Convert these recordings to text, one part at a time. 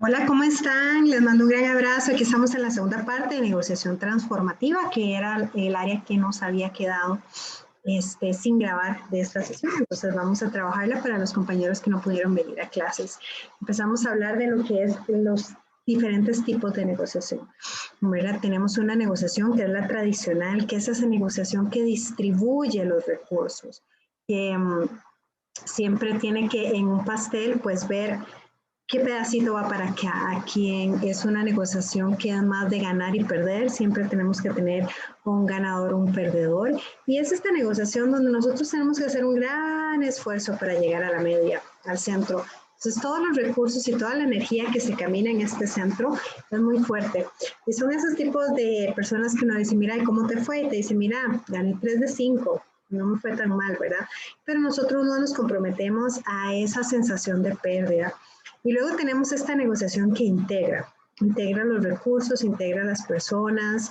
Hola, ¿cómo están? Les mando un gran abrazo. Aquí estamos en la segunda parte de negociación transformativa, que era el área que nos había quedado sin grabar de esta sesión. Entonces vamos a trabajarla para los compañeros que no pudieron venir a clases. Empezamos a hablar de lo que es los diferentes tipos de negociación. ¿Verdad? Tenemos una negociación que es la tradicional, que es esa negociación que distribuye los recursos, que siempre tiene que en un pastel pues ver qué pedacito va para cada quien. Es una negociación que es más de ganar y perder. Siempre tenemos que tener un ganador o un perdedor. Y es esta negociación donde nosotros tenemos que hacer un gran esfuerzo para llegar a la media, al centro. Entonces, todos los recursos y toda la energía que se camina en este centro es muy fuerte. Y son esos tipos de personas que nos dicen, mira, ¿cómo te fue? Y te dicen, mira, gané 3 de 5. No me fue tan mal, ¿verdad? Pero nosotros no nos comprometemos a esa sensación de pérdida. Y luego tenemos esta negociación que integra los recursos, integra las personas,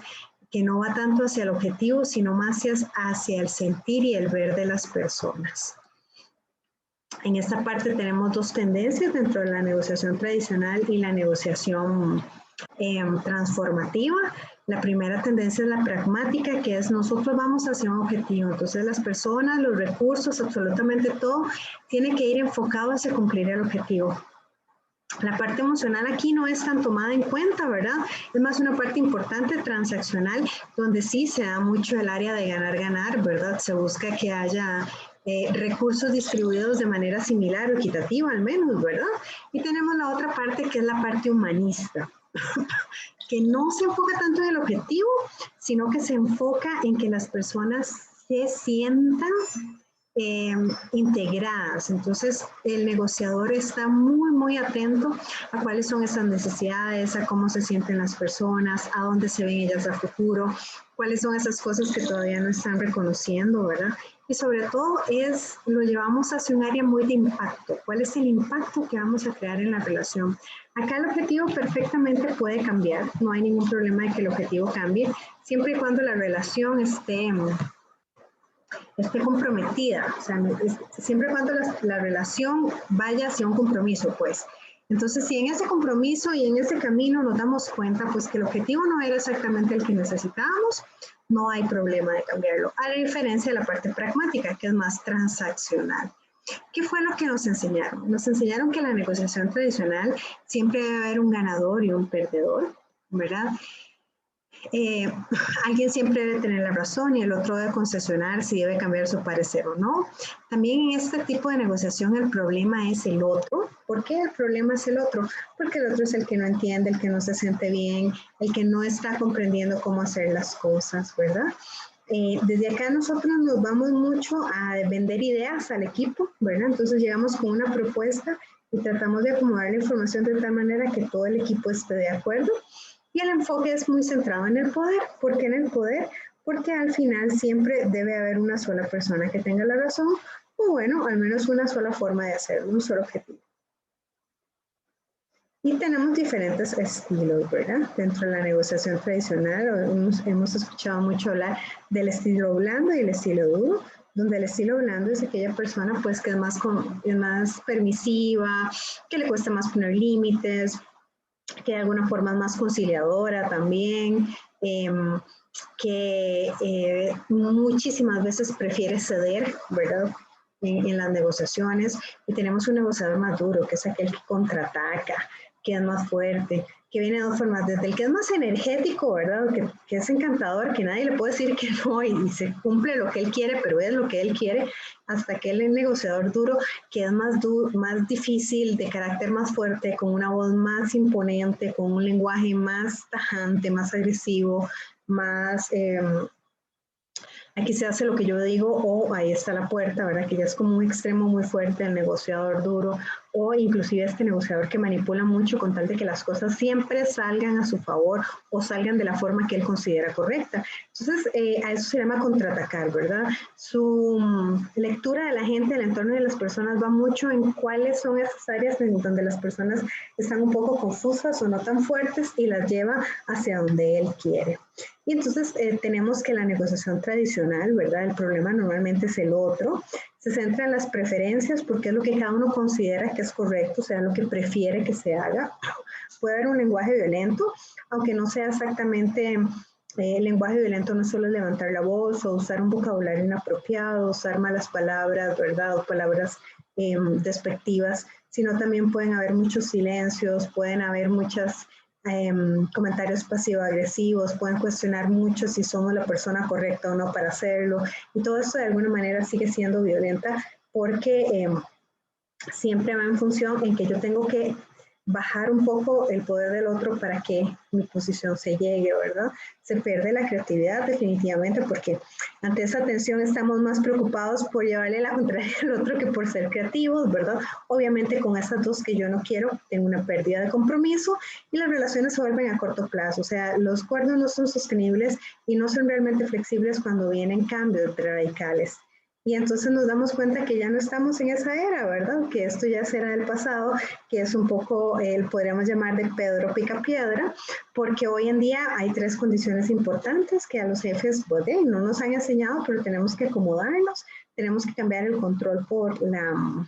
que no va tanto hacia el objetivo, sino más hacia el sentir y el ver de las personas. En esta parte tenemos dos tendencias dentro de la negociación tradicional y la negociación transformativa. La primera tendencia es la pragmática, que es nosotros vamos hacia un objetivo. Entonces las personas, los recursos, absolutamente todo, tiene que ir enfocado hacia cumplir el objetivo. La parte emocional aquí no es tan tomada en cuenta, ¿verdad? Es más una parte importante transaccional, donde sí se da mucho el área de ganar-ganar, ¿verdad? Se busca que haya recursos distribuidos de manera similar o equitativa al menos, ¿verdad? Y tenemos la otra parte que es la parte humanista, que no se enfoca tanto en el objetivo, sino que se enfoca en que las personas se sientan integradas. Entonces el negociador está muy atento a cuáles son esas necesidades, a cómo se sienten las personas, a dónde se ven ellas a futuro, cuáles son esas cosas que todavía no están reconociendo, ¿verdad? Y sobre todo lo llevamos hacia un área muy de impacto. ¿Cuál es el impacto que vamos a crear en la relación? Acá el objetivo perfectamente puede cambiar, no hay ningún problema de que el objetivo cambie, siempre y cuando la relación esté comprometida, o sea, siempre y cuando la relación vaya hacia un compromiso, pues. Entonces, si en ese compromiso y en ese camino nos damos cuenta, pues que el objetivo no era exactamente el que necesitábamos, no hay problema de cambiarlo, a la diferencia de la parte pragmática, que es más transaccional. ¿Qué fue lo que nos enseñaron? Nos enseñaron que en la negociación tradicional siempre debe haber un ganador y un perdedor, ¿verdad? Alguien siempre debe tener la razón y el otro debe concesionar si debe cambiar su parecer o no. También en este tipo de negociación el problema es el otro. ¿Por qué el problema es el otro? Porque el otro es el que no entiende, el que no se siente bien, el que no está comprendiendo cómo hacer las cosas, ¿verdad? Desde acá nosotros nos vamos mucho a vender ideas al equipo, ¿verdad? Entonces llegamos con una propuesta y tratamos de acomodar la información de tal manera que todo el equipo esté de acuerdo. Y el enfoque es muy centrado en el poder. ¿Por qué en el poder? Porque al final siempre debe haber una sola persona que tenga la razón, o bueno, al menos una sola forma de hacerlo, un solo objetivo. Y tenemos diferentes estilos, ¿verdad? Dentro de la negociación tradicional hemos escuchado mucho hablar del estilo blando y el estilo duro, donde el estilo blando es aquella persona pues que es más permisiva, que le cuesta más poner límites, que de alguna forma es más conciliadora también, que muchísimas veces prefiere ceder, ¿verdad? En las negociaciones. Y tenemos un negociador más duro, que es aquel que contraataca, que es más fuerte, que viene de dos formas, desde el que es más energético, ¿verdad? Que es encantador, que nadie le puede decir que no y se cumple lo que él quiere, pero es lo que él quiere, hasta que el negociador duro, que es más difícil, de carácter más fuerte, con una voz más imponente, con un lenguaje más tajante, más agresivo, más... aquí se hace lo que yo digo o ahí está la puerta, ¿verdad? Que ya es como un extremo muy fuerte el negociador duro o inclusive este negociador que manipula mucho con tal de que las cosas siempre salgan a su favor o salgan de la forma que él considera correcta. Entonces, a eso se llama contraatacar, ¿verdad? Su lectura de la gente, del entorno de las personas va mucho en cuáles son esas áreas en donde las personas están un poco confusas o no tan fuertes y las lleva hacia donde él quiere. Y entonces tenemos que la negociación tradicional, ¿verdad? El problema normalmente es el otro. Se centra en las preferencias porque es lo que cada uno considera que es correcto, o sea, lo que prefiere que se haga. Puede haber un lenguaje violento, aunque no sea exactamente, el lenguaje violento no solo es levantar la voz o usar un vocabulario inapropiado, usar malas palabras, ¿verdad? O palabras despectivas, sino también pueden haber muchos silencios, pueden haber muchos comentarios pasivo-agresivos, pueden cuestionar mucho si somos la persona correcta o no para hacerlo, y todo eso de alguna manera sigue siendo violenta porque siempre va en función en que yo tengo que bajar un poco el poder del otro para que mi posición se llegue, ¿verdad? Se pierde la creatividad definitivamente porque ante esa tensión estamos más preocupados por llevarle la contraria al otro que por ser creativos, ¿verdad? Obviamente con esas dos que yo no quiero, tengo una pérdida de compromiso y las relaciones se vuelven a corto plazo, o sea, los acuerdos no son sostenibles y no son realmente flexibles cuando vienen cambios radicales. Y entonces nos damos cuenta que ya no estamos en esa era, ¿verdad? Que esto ya será del pasado, que es un poco, podríamos llamar de Pedro Picapiedra, porque hoy en día hay 3 condiciones importantes que a los jefes no nos han enseñado, pero tenemos que acomodarnos, tenemos que cambiar el control por la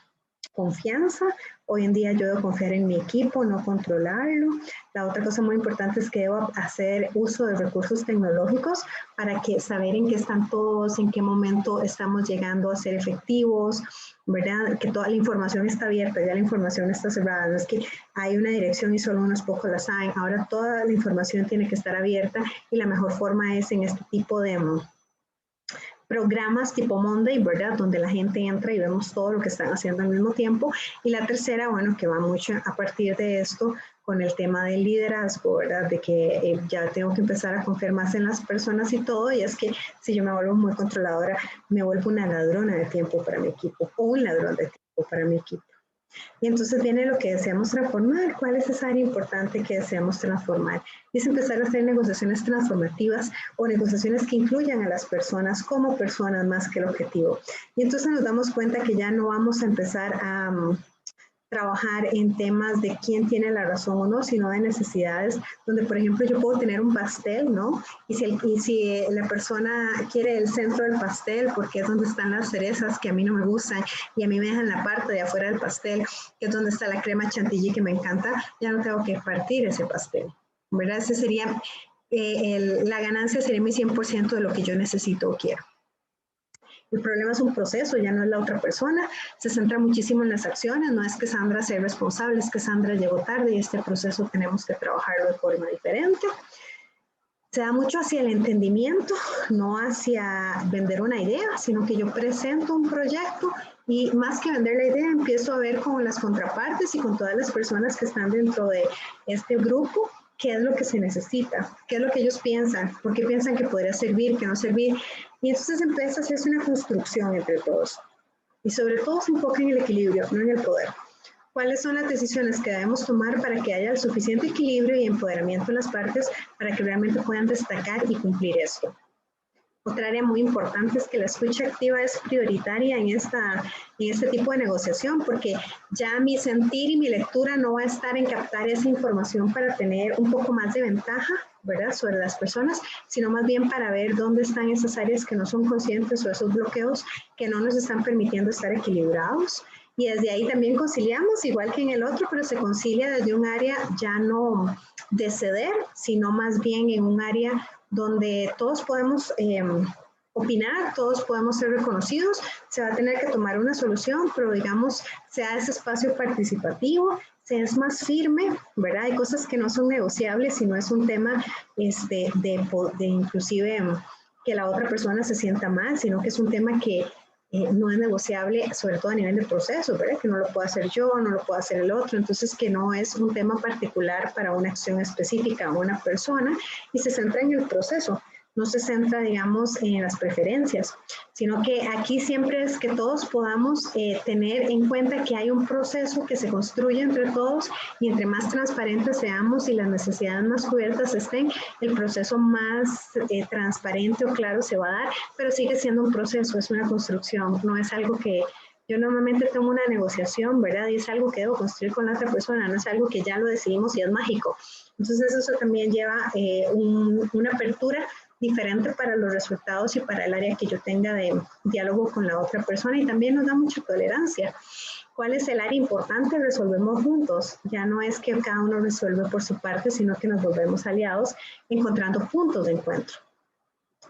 confianza. Hoy en día yo debo confiar en mi equipo, no controlarlo. La otra cosa muy importante es que debo hacer uso de recursos tecnológicos para que saber en qué están todos, en qué momento estamos llegando a ser efectivos, ¿verdad? Que toda la información está abierta, ya la información está cerrada, no es que hay una dirección y solo unos pocos la saben, ahora toda la información tiene que estar abierta y la mejor forma es en este tipo de programas tipo Monday, ¿verdad? Donde la gente entra y vemos todo lo que están haciendo al mismo tiempo. Y la tercera, bueno, que va mucho a partir de esto con el tema del liderazgo, ¿verdad? De que ya tengo que empezar a confiar más en las personas y todo, y es que si yo me vuelvo muy controladora, me vuelvo una ladrona de tiempo para mi equipo o un ladrón de tiempo para mi equipo. Y entonces viene lo que deseamos transformar, cuál es esa área importante que deseamos transformar. Y es empezar a hacer negociaciones transformativas o negociaciones que incluyan a las personas como personas más que el objetivo. Y entonces nos damos cuenta que ya no vamos a empezar a trabajar en temas de quién tiene la razón o no, sino de necesidades, donde por ejemplo yo puedo tener un pastel, ¿no? Y si la persona quiere el centro del pastel, porque es donde están las cerezas que a mí no me gustan, y a mí me dejan la parte de afuera del pastel, que es donde está la crema chantilly que me encanta, ya no tengo que partir ese pastel, ¿verdad? Ese sería, la ganancia sería mi 100% de lo que yo necesito o quiero. El problema es un proceso, ya no es la otra persona, se centra muchísimo en las acciones, no es que Sandra sea responsable, es que Sandra llegó tarde y este proceso tenemos que trabajarlo de forma diferente. Se da mucho hacia el entendimiento, no hacia vender una idea, sino que yo presento un proyecto y más que vender la idea, empiezo a ver con las contrapartes y con todas las personas que están dentro de este grupo, qué es lo que se necesita, qué es lo que ellos piensan, por qué piensan que podría servir, que no servir. Y entonces empieza a hacerse una construcción entre todos. Y sobre todo se enfoca en el equilibrio, no en el poder. ¿Cuáles son las decisiones que debemos tomar para que haya el suficiente equilibrio y empoderamiento en las partes para que realmente puedan destacar y cumplir esto? Otra área muy importante es que la escucha activa es prioritaria en este tipo de negociación, porque ya mi sentir y mi lectura no va a estar en captar esa información para tener un poco más de ventaja, ¿verdad?, sobre las personas, sino más bien para ver dónde están esas áreas que no son conscientes o esos bloqueos que no nos están permitiendo estar equilibrados. Y desde ahí también conciliamos, igual que en el otro, pero se concilia desde un área ya no de ceder, sino más bien en un área donde todos podemos opinar, todos podemos ser reconocidos, se va a tener que tomar una solución, pero digamos, sea ese espacio participativo, se es más firme, ¿verdad? Hay cosas que no son negociables, sino es un tema de inclusive que la otra persona se sienta mal, sino que es un tema que no es negociable, sobre todo a nivel de proceso, ¿verdad? Que no lo puedo hacer yo, no lo puedo hacer el otro, entonces que no es un tema particular para una acción específica o una persona y se centra en el proceso, no se centra, digamos, en las preferencias, sino que aquí siempre es que todos podamos tener en cuenta que hay un proceso que se construye entre todos y entre más transparentes seamos y las necesidades más cubiertas estén, el proceso más transparente o claro se va a dar, pero sigue siendo un proceso, es una construcción, no es algo que yo normalmente tomo una negociación, ¿verdad? Y es algo que debo construir con la otra persona, no es algo que ya lo decidimos y es mágico. Entonces eso también lleva una apertura diferente para los resultados y para el área que yo tenga de diálogo con la otra persona y también nos da mucha tolerancia. ¿Cuál es el área importante? Resolvemos juntos. Ya no es que cada uno resuelve por su parte, sino que nos volvemos aliados encontrando puntos de encuentro,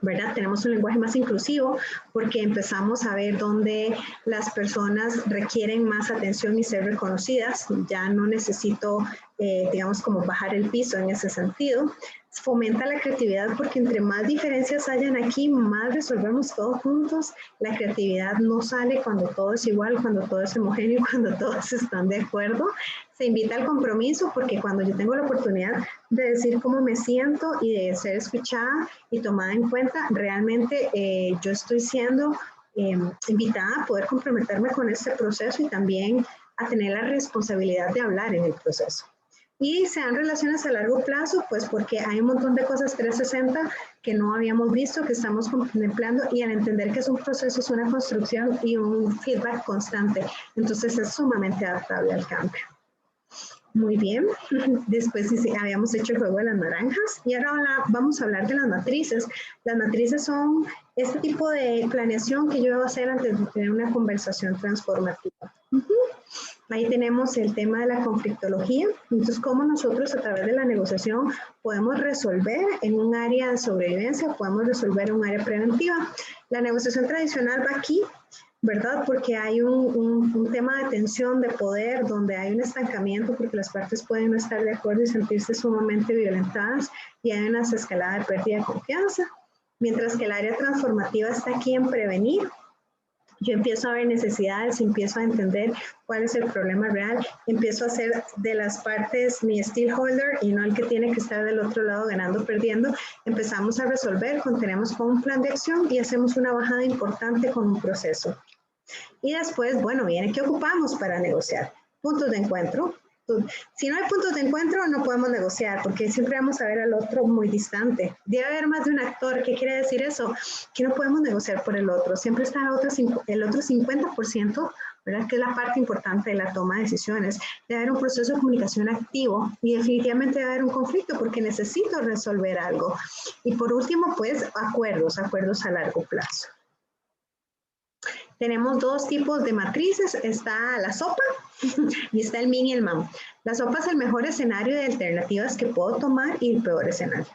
¿verdad? Tenemos un lenguaje más inclusivo porque empezamos a ver dónde las personas requieren más atención y ser reconocidas. Ya no necesito, digamos, como bajar el piso en ese sentido. Fomenta la creatividad porque entre más diferencias hayan aquí, más resolvemos todos juntos. La creatividad no sale cuando todo es igual, cuando todo es homogéneo, cuando todos están de acuerdo. Se invita al compromiso porque cuando yo tengo la oportunidad de decir cómo me siento y de ser escuchada y tomada en cuenta, realmente yo estoy siendo invitada a poder comprometerme con este proceso y también a tener la responsabilidad de hablar en el proceso. Y se dan relaciones a largo plazo, pues porque hay un montón de cosas 360 que no habíamos visto, que estamos contemplando, y al entender que es un proceso, es una construcción y un feedback constante. Entonces es sumamente adaptable al cambio. Muy bien, después habíamos hecho el juego de las naranjas y ahora vamos a hablar de las matrices. Las matrices son este tipo de planeación que yo voy a hacer antes de tener una conversación transformativa. Ahí tenemos el tema de la conflictología. Entonces, cómo nosotros a través de la negociación podemos resolver en un área de sobrevivencia, podemos resolver en un área preventiva. La negociación tradicional va aquí, ¿verdad? Porque hay un tema de tensión, de poder, donde hay un estancamiento porque las partes pueden no estar de acuerdo y sentirse sumamente violentadas y hay una escalada de pérdida de confianza. Mientras que el área transformativa está aquí en prevenir. Yo empiezo a ver necesidades, empiezo a entender cuál es el problema real, empiezo a hacer de las partes mi stakeholder y no el que tiene que estar del otro lado ganando, perdiendo. Empezamos a resolver, contenemos con un plan de acción y hacemos una bajada importante con un proceso. Y después, bueno, viene, ¿qué ocupamos para negociar? Puntos de encuentro. Si no hay puntos de encuentro, no podemos negociar, porque siempre vamos a ver al otro muy distante. Debe haber más de un actor. ¿Qué quiere decir eso? Que no podemos negociar por el otro. Siempre está el otro 50%, ¿verdad? Que es la parte importante de la toma de decisiones. Debe haber un proceso de comunicación activo y definitivamente debe haber un conflicto porque necesito resolver algo. Y por último, pues, acuerdos a largo plazo. Tenemos dos tipos de matrices, está la sopa y está el min y el mam. La sopa es el mejor escenario de alternativas que puedo tomar y el peor escenario.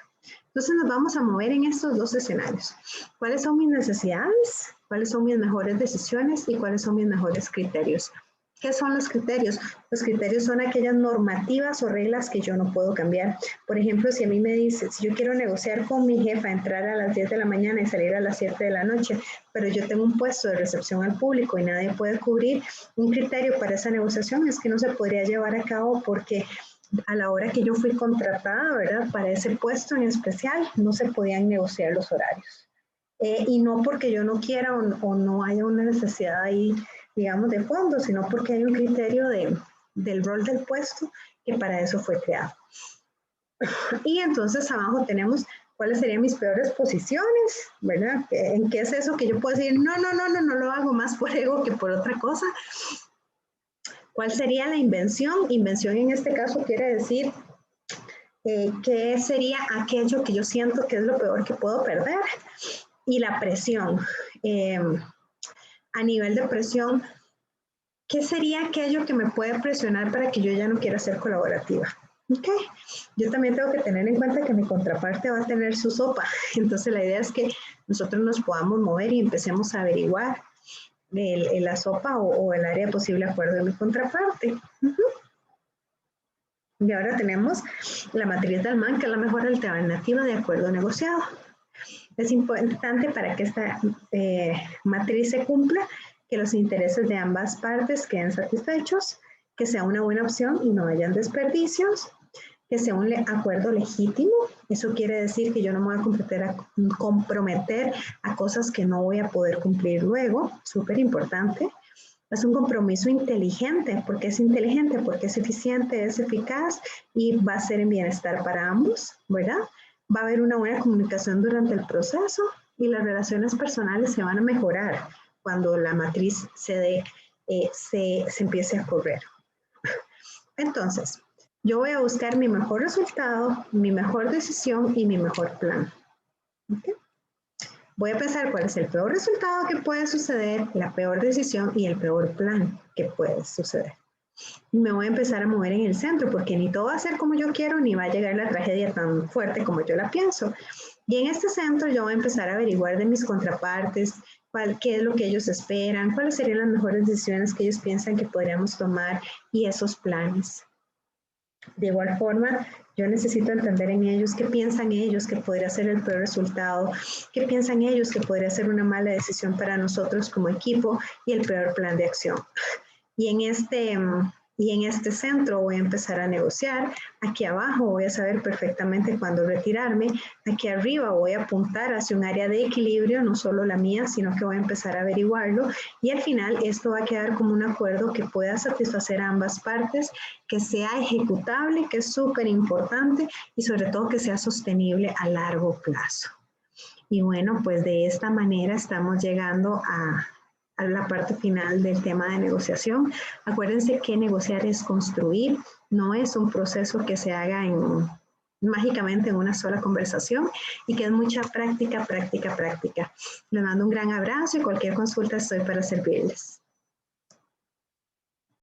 Entonces nos vamos a mover en estos dos escenarios. ¿Cuáles son mis necesidades? ¿Cuáles son mis mejores decisiones? ¿Y cuáles son mis mejores criterios? ¿Qué son los criterios? Los criterios son aquellas normativas o reglas que yo no puedo cambiar. Por ejemplo, si a mí me dice, si yo quiero negociar con mi jefa, entrar a las 10 de la mañana y salir a las 7 de la noche, pero yo tengo un puesto de recepción al público y nadie puede cubrir, un criterio para esa negociación es que no se podría llevar a cabo porque a la hora que yo fui contratada, ¿verdad? Para ese puesto en especial, no se podían negociar los horarios. Y no porque yo no quiera o no haya una necesidad ahí, digamos, de fondo, sino porque hay un criterio del rol del puesto que para eso fue creado. Y entonces abajo tenemos cuáles serían mis peores posiciones, ¿verdad? ¿En qué es eso que yo puedo decir, no lo hago más por ego que por otra cosa? ¿Cuál sería la invención? Invención en este caso quiere decir qué sería aquello que yo siento que es lo peor que puedo perder. Y la presión. A nivel de presión, ¿qué sería aquello que me puede presionar para que yo ya no quiera ser colaborativa? Ok, yo también tengo que tener en cuenta que mi contraparte va a tener su sopa. Entonces la idea es que nosotros nos podamos mover y empecemos a averiguar la sopa o el área de posible acuerdo de mi contraparte. Y ahora tenemos la matriz de Alman, que es la mejor alternativa de acuerdo negociado. Es importante para que esta matriz se cumpla que los intereses de ambas partes queden satisfechos, que sea una buena opción y no hayan desperdicios, que sea un acuerdo legítimo. Eso quiere decir que yo no me voy a comprometer a cosas que no voy a poder cumplir luego, súper importante. Es un compromiso inteligente, porque es inteligente, porque es eficiente, es eficaz y va a ser en bienestar para ambos, ¿verdad? Va a haber una buena comunicación durante el proceso y las relaciones personales se van a mejorar cuando la matriz se empiece a correr. Entonces, yo voy a buscar mi mejor resultado, mi mejor decisión y mi mejor plan. ¿Okay? Voy a pensar cuál es el peor resultado que puede suceder, la peor decisión y el peor plan que puede suceder. Me voy a empezar a mover en el centro porque ni todo va a ser como yo quiero ni va a llegar la tragedia tan fuerte como yo la pienso. Y en este centro yo voy a empezar a averiguar de mis contrapartes qué es lo que ellos esperan, cuáles serían las mejores decisiones que ellos piensan que podríamos tomar y esos planes. De igual forma, yo necesito entender en ellos qué piensan ellos que podría ser el peor resultado, qué piensan ellos que podría ser una mala decisión para nosotros como equipo y el peor plan de acción. Y en este centro voy a empezar a negociar. Aquí abajo voy a saber perfectamente cuándo retirarme. Aquí arriba voy a apuntar hacia un área de equilibrio, no solo la mía, sino que voy a empezar a averiguarlo. Y al final esto va a quedar como un acuerdo que pueda satisfacer a ambas partes, que sea ejecutable, que es súper importante y sobre todo que sea sostenible a largo plazo. Y bueno, pues de esta manera estamos llegando a la parte final del tema de negociación. Acuérdense que negociar es construir, no es un proceso que se haga mágicamente en una sola conversación y que es mucha práctica, práctica, práctica. Les mando un gran abrazo y cualquier consulta estoy para servirles.